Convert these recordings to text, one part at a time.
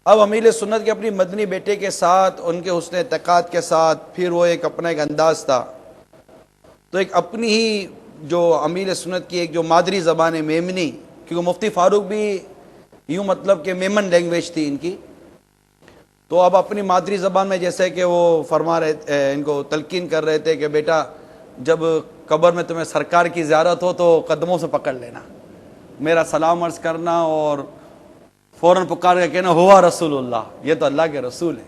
اب امیر سنت کے اپنی مدنی بیٹے کے ساتھ، ان کے حسن اعتقاد کے ساتھ، پھر وہ ایک اپنا ایک انداز تھا، تو ایک اپنی ہی جو امیر سنت کی ایک جو مادری زبان ہے میمنی، کیونکہ مفتی فاروق بھی یوں مطلب کہ میمن لینگویج تھی ان کی، تو اب اپنی مادری زبان میں جیسے کہ وہ فرما رہے، ان کو تلقین کر رہے تھے کہ بیٹا جب قبر میں تمہیں سرکار کی زیارت ہو تو قدموں سے پکڑ لینا، میرا سلام عرض کرنا اور فوراً پکار کے کہنا ہوا رسول اللہ، یہ تو اللہ کے رسول ہے۔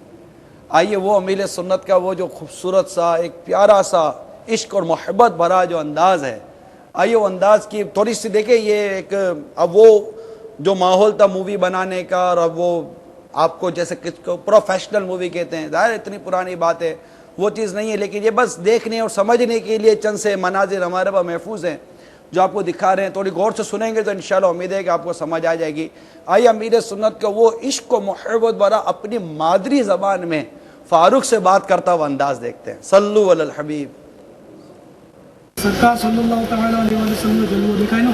آئیے وہ امیر سنت کا وہ جو خوبصورت سا ایک پیارا سا عشق اور محبت بھرا جو انداز ہے، آئیے وہ انداز کی تھوڑی سی دیکھیں۔ یہ ایک اب وہ جو ماحول تھا مووی بنانے کا، اور اب وہ آپ کو جیسے پروفیشنل مووی کہتے ہیں، ظاہر اتنی پرانی بات ہے، وہ چیز نہیں ہے، لیکن یہ بس دیکھنے اور سمجھنے کے لیے چند سے مناظر ہمارے پاس محفوظ ہیں جو آپ کو دکھا رہے ہیں۔ تھوڑی غور سے سنیں گے تو انشاءاللہ امید ہے کہ آپ کو سمجھ آ جائے گی۔ آئیے امیر سنت کا وہ عشق و محبت بھرا اپنی مادری زبان میں فاروق سے بات کرتا ہوا انداز دیکھتے ہیں۔ صلو علی الحبیب۔ سرکار صلی اللہ تعالی علیہ وسلم جلوہ دکھائے نا،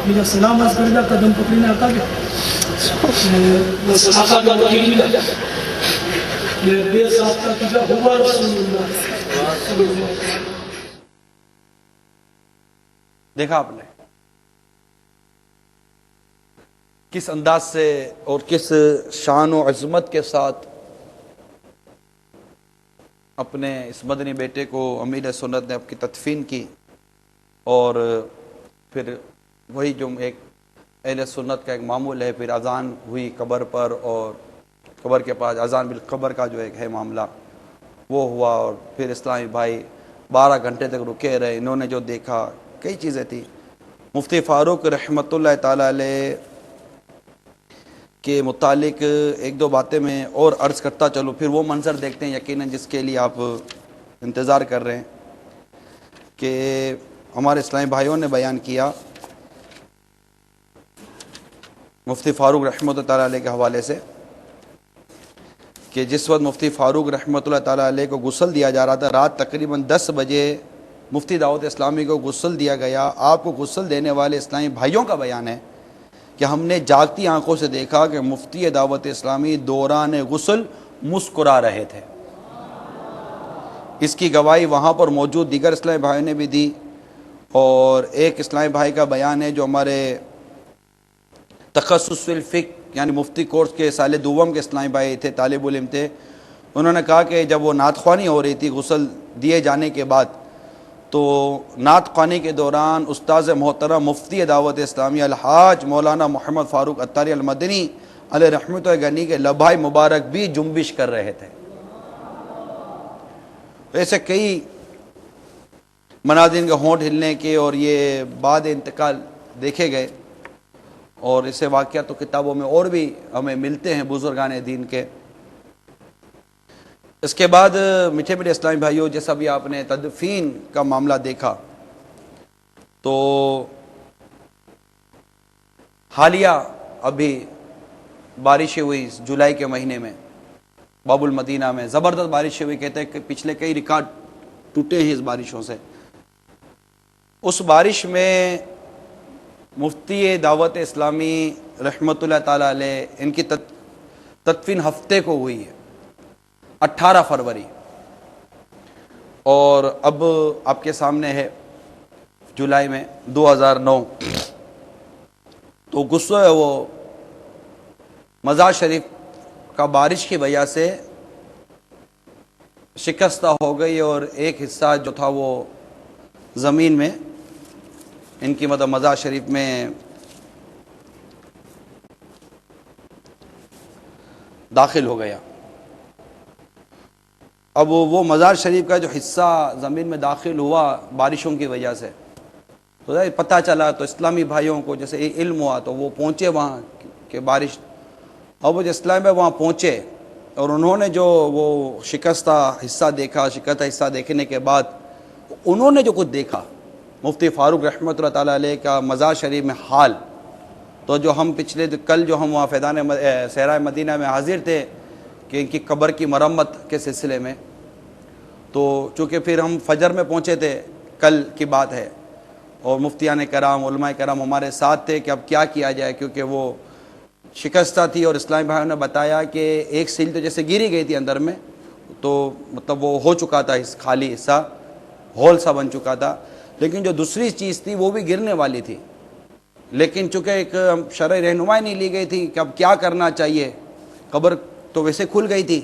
میرا سلام عرض کردہ قدم پکڑنے آقا کے آقا کا وحید ملا یہ بے ساختہ تجھا ہوا رسول اللہ۔ دیکھا آپ نے کس انداز سے اور کس شان و عظمت کے ساتھ اپنے اس مدنی بیٹے کو امیر سنت نے اپنی تدفین کی، اور پھر وہی جو ایک اہل سنت کا ایک معمول ہے، پھر اذان ہوئی قبر پر، اور قبر کے پاس اذان بالقبر کا جو ایک ہے معاملہ وہ ہوا، اور پھر اسلامی بھائی 12 گھنٹے تک رکے رہے، انہوں نے جو دیکھا کئی چیزیں تھیں۔ مفتی فاروق رحمۃ اللہ تعالی علیہ کے متعلق ایک دو باتیں میں اور عرض کرتا چلوں، پھر وہ منظر دیکھتے ہیں یقیناً جس کے لیے آپ انتظار کر رہے ہیں، کہ ہمارے اسلامی بھائیوں نے بیان کیا مفتی فاروق رحمۃ اللہ تعالی علیہ کے حوالے سے، کہ جس وقت مفتی فاروق رحمۃ اللہ تعالی علیہ کو غسل دیا جا رہا تھا، رات تقریباً 10 بجے مفتی دعوت اسلامی کو غسل دیا گیا۔ آپ کو غسل دینے والے اسلامی بھائیوں کا بیان ہے کہ ہم نے جاگتی آنکھوں سے دیکھا کہ مفتی دعوت اسلامی دوران غسل مسکرا رہے تھے۔ اس کی گواہی وہاں پر موجود دیگر اسلامی بھائیوں نے بھی دی، اور ایک اسلامی بھائی کا بیان ہے جو ہمارے تخصص فی الفقہ یعنی مفتی کورس کے سال دوم کے اسلامی بھائی تھے، طالب علم تھے، انہوں نے کہا کہ جب وہ نعت خوانی ہو رہی تھی غسل دیے جانے کے بعد، تو نعت خوانی کے دوران استاذ محترم مفتی دعوت اسلامی الحاج مولانا محمد فاروق عطاری المدنی علیہ رحمۃ گنی کے لبھائی مبارک بھی جنبش کر رہے تھے۔ ایسے کئی مناظر کے ہونٹ ہلنے کے اور یہ بعد انتقال دیکھے گئے، اور اسے واقعات تو کتابوں میں اور بھی ہمیں ملتے ہیں بزرگان دین کے۔ اس کے بعد میٹھے میٹھے اسلامی بھائیوں، جیسا بھی آپ نے تدفین کا معاملہ دیکھا، تو حالیہ ابھی بارشیں ہوئی جولائی کے مہینے میں باب المدینہ میں، زبردست بارشیں ہوئی، کہتے ہیں کہ پچھلے کئی ریکارڈ ٹوٹے ہیں اس بارشوں سے۔ اس بارش میں مفتی دعوت اسلامی رحمۃ اللہ تعالی علیہ ان کی تدفین ہفتے کو ہوئی ہے، 18 فروری، اور اب آپ کے سامنے ہے جولائی میں 2009۔ تو غصہ ہے وہ مزار شریف کا بارش کی وجہ سے شکستہ ہو گئی، اور ایک حصہ جو تھا وہ زمین میں ان کی مطلب مزار شریف میں داخل ہو گیا۔ اب وہ مزار شریف کا جو حصہ زمین میں داخل ہوا بارشوں کی وجہ سے، تو پتہ چلا تو اسلامی بھائیوں کو جیسے علم ہوا تو وہ پہنچے وہاں کہ بارش، اب وہ جو اسلامی بھائی وہاں پہنچے اور انہوں نے جو وہ شکستہ حصہ دیکھا، شکستہ حصہ دیکھنے کے بعد انہوں نے جو کچھ دیکھا مفتی فاروق رحمۃ اللہ تعالی علیہ کا مزار شریف میں حال، تو جو ہم کل جو ہم وہاں فیضان صحرائے مدینہ میں حاضر تھے کہ ان کی قبر کی مرمت کے سلسلے میں، تو چونکہ پھر ہم فجر میں پہنچے تھے، کل کی بات ہے، اور مفتیان کرام علماء کرام ہمارے ساتھ تھے کہ اب کیا کیا جائے، کیونکہ وہ شکستہ تھی اور اسلامی بھائیوں نے بتایا کہ ایک سیل تو جیسے گری گئی تھی اندر میں، تو مطلب وہ ہو چکا تھا، اس خالی حصہ ہول سا بن چکا تھا، لیکن جو دوسری چیز تھی وہ بھی گرنے والی تھی، لیکن چونکہ ایک شرعی رہنمائی نہیں لی گئی تھی کہ اب کیا کرنا چاہیے. قبر تو ویسے کھل گئی تھی،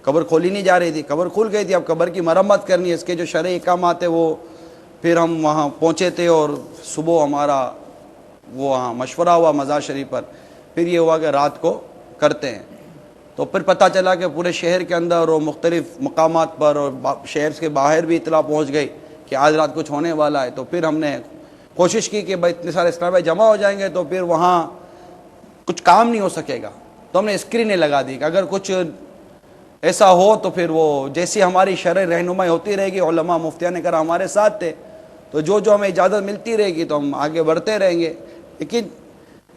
قبر کھولی نہیں جا رہی تھی، قبر کھل گئی تھی، اب قبر کی مرمت کرنی ہے. اس کے جو شرعی احکامات ہیں وہ پھر ہم وہاں پہنچے تھے اور صبح ہمارا وہ وہاں مشورہ ہوا مزار شریف پر، پھر یہ ہوا کہ رات کو کرتے ہیں. تو پھر پتہ چلا کہ پورے شہر کے اندر اور مختلف مقامات پر اور شہر کے باہر بھی اطلاع پہنچ گئی کہ آج رات کچھ ہونے والا ہے. تو پھر ہم نے کوشش کی کہ بھائی اتنے سارے اسلام بھائی جمع ہو جائیں گے تو پھر وہاں کچھ کام نہیں ہو سکے گا. تو ہم نے اسکرینیں لگا دی کہ اگر کچھ ایسا ہو تو پھر وہ جیسی ہماری شرعی رہنمائی ہوتی رہے گی، علماء مفتیان کرام ہمارے ساتھ تھے، تو جو ہمیں اجازت ملتی رہے گی تو ہم آگے بڑھتے رہیں گے. لیکن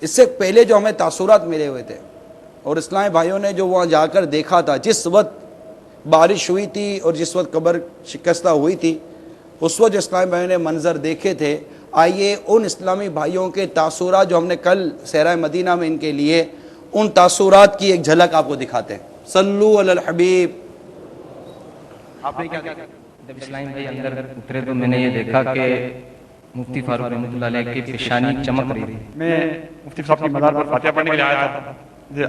اس سے پہلے جو ہمیں تاثرات ملے ہوئے تھے اور اسلامی بھائیوں نے جو وہاں جا کر دیکھا تھا، جس وقت بارش ہوئی تھی اور جس وقت قبر شکستہ ہوئی تھی، اس وقت جو اسلامی بھائیوں نے منظر دیکھے تھے، آئیے ان اسلامی بھائیوں کے تاثرات جو ہم نے کل صحرائے مدینہ میں ان کے لیے، ان تاثرات کی ایک جھلک آپ کو دکھاتے ہیں. صلو علی الحبیب. آپ نے کیا کہا؟ جب اسلام بھائی اندر اترے تو میں نے یہ دیکھا کہ مفتی فاروق رحمۃ اللہ علیہ کی پیشانی چمک رہی تھی. میں مفتی صاحب کی مزار پر فاتحہ پڑھنے کے لیے آیا تھا.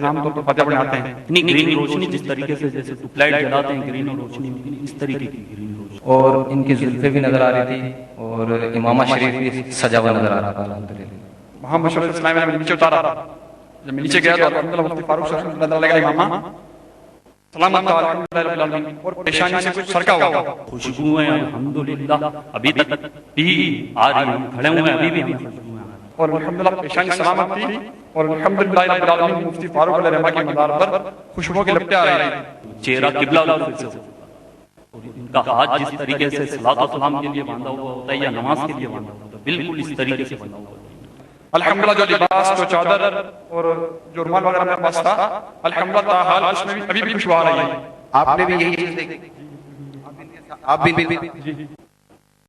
عام طور پر فاتحہ پڑھنے آتے ہیں. نہیں، گرین روشنی جس طریقے سے جیسے ٹیوب لائٹ جلاتے ہیں گرین روشنی، اس طریقے کی گرین روشنی، اور ان کی زلفیں بھی نظر آ رہی تھی اور امامہ شریف بھی سجا ہوا نظر آ رہا تھا. الحمدللہ وہاں مشورہ اسلام میں نیچے اتارا. جب میں نیچے گیا تو الحمدللہ مفتی فاروق صاحب رحمۃ اللہ علیہ کا امامہ سلامت تھا الحمدللہ رب العالمین، اور پیشانی سے کچھ سرکا ہوا. خوشبوئیں الحمدللہ ابھی تک بھی آ رہی ہیں، کھڑے ہوئے ہیں ابھی بھی ہمیں خوشبوئیں آ رہی ہیں. اور الحمدللہ پیشانی سلامت تھی، اور الحمدللہ رب العالمین مفتی فاروق علیہ رحمہ کی مزار پر خوشبو کی لپٹیں آ رہی ہیں. چہرہ قبلہ طرف سے اور ان کا ہاتھ جس طریقے سے صلاۃ و سلام کے لیے باندھا ہوا ہوتا ہے یا نماز کے لیے باندھا ہوتا ہے، بالکل اس طریقے سے باندھا ہوا ہوتا ہے. الحمدللہ جو لباس، جو چادر اور جو رومال وغیرہ میرے پاس تھا، الحمدللہ تاحال اس میں ابھی بھی خوشبو آ رہی ہے. آپ نے بھی یہی چیز دیکھی؟ آپ بھی